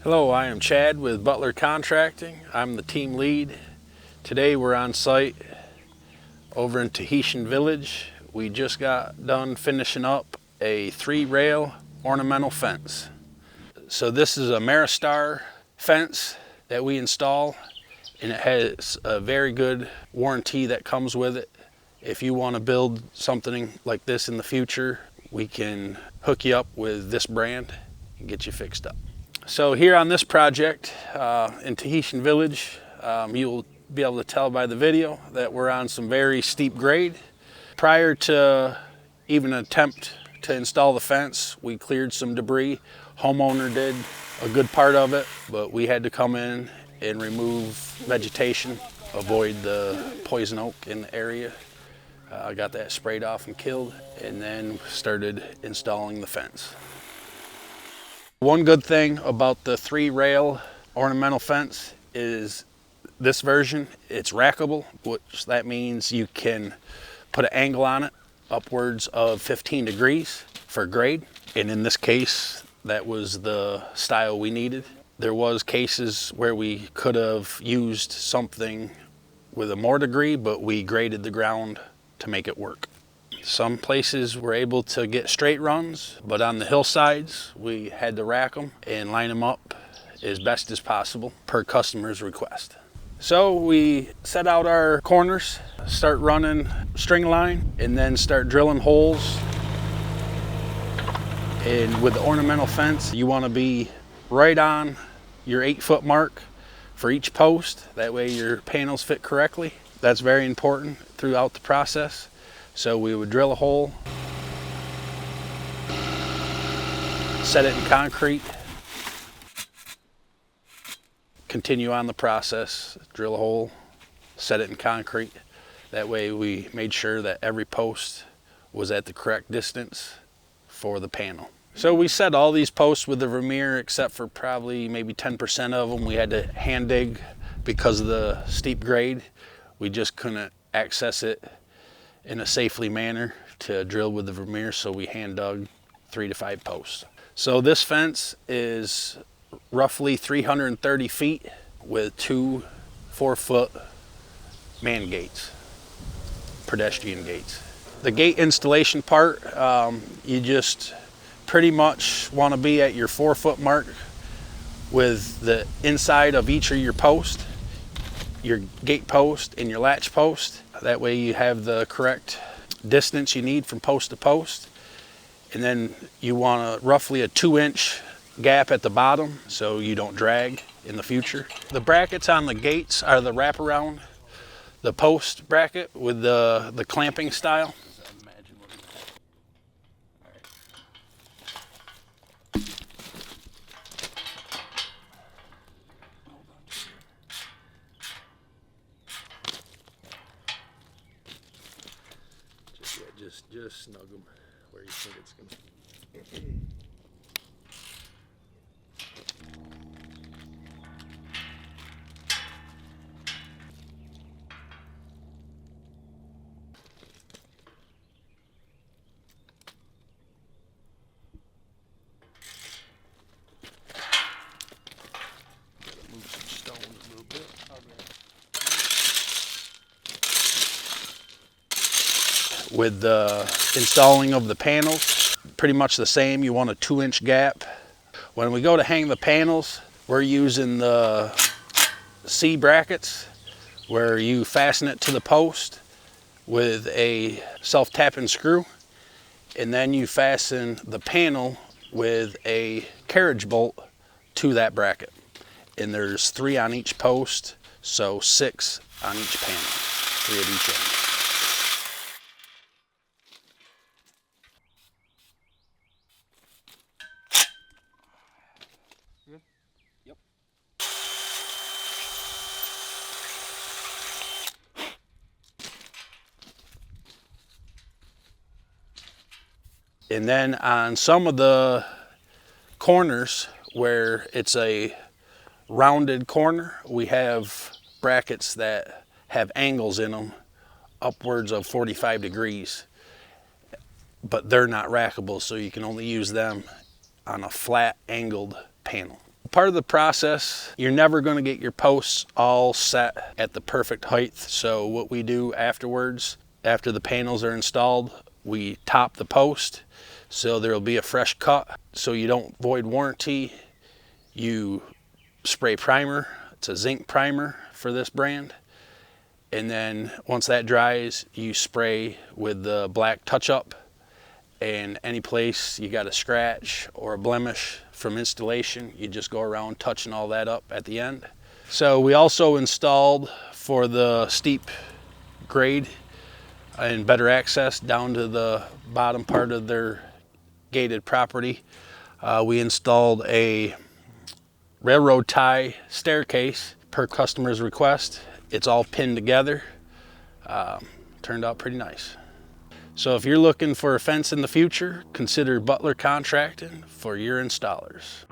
Hello, I am Chad with Butler Contracting. I'm the team lead. Today we're on site over in Tahitian Village. We just got done finishing up a 3-rail ornamental fence. So this is a Ameristar fence that we install, and it has a very good warranty that comes with it. If you want to build something like this in the future, we can hook you up with this brand and get you fixed up. So here on this project in Tahitian Village, you'll be able to tell by the video that we're on some very steep grade. Prior to even attempt to install the fence, we cleared some debris. Homeowner did a good part of it, but we had to come in and remove vegetation, avoid the poison oak in the area. I got that sprayed off and killed, and then started installing the fence. One good thing about the 3-rail ornamental fence is this version, it's rackable, which that means you can put an angle on it upwards of 15 degrees for grade. And in this case, that was the style we needed. There was cases where we could have used something with a more degree, but we graded the ground to make it work. Some places were able to get straight runs, but on the hillsides, we had to rack them and line them up as best as possible per customer's request. So we set out our corners, start running string line, and then start drilling holes. And with the ornamental fence, you want to be right on your 8-foot mark for each post. That way your panels fit correctly. That's very important throughout the process. So we would drill a hole, set it in concrete, continue on the process, drill a hole, set it in concrete. That way we made sure that every post was at the correct distance for the panel. So we set all these posts with the Vermeer, except for probably maybe 10% of them we had to hand dig because of the steep grade. We just couldn't access it in a safely manner to drill with the Vermeer, so we hand dug 3 to 5 posts. So this fence is roughly 330 feet with 2 4-foot man gates, pedestrian gates. The gate installation part, you just pretty much want to be at your 4-foot mark with the inside of each of your posts, your gate post and your latch post. That way you have the correct distance you need from post to post. And then you want roughly a 2-inch gap at the bottom so you don't drag in the future. The brackets on the gates are the wraparound, the post bracket with the clamping style. Just snug them where you think it's going to. Move some stones a little bit. With the installing of the panels, pretty much the same. You want a 2-inch gap. When we go to hang the panels, we're using the C brackets where you fasten it to the post with a self-tapping screw, and then you fasten the panel with a carriage bolt to that bracket. And there's 3 on each post, so 6 on each panel, 3 at each end. Yep. And then on some of the corners where it's a rounded corner, we have brackets that have angles in them upwards of 45 degrees, but they're not rackable, so you can only use them on a flat angled panel. Part of the process, you're never going to get your posts all set at the perfect height. So what we do afterwards, after the panels are installed, we top the post so there'll be a fresh cut so you don't void warranty. You spray primer. It's a zinc primer for this brand. And then once that dries, you spray with the black touch-up, and any place you got a scratch or a blemish from installation, you just go around touching all that up at the end. So we also installed, for the steep grade and better access down to the bottom part of their gated property, we installed a railroad tie staircase per customer's request. It's all pinned together. Turned out pretty nice. So if you're looking for a fence in the future, consider Butler Contracting for your installers.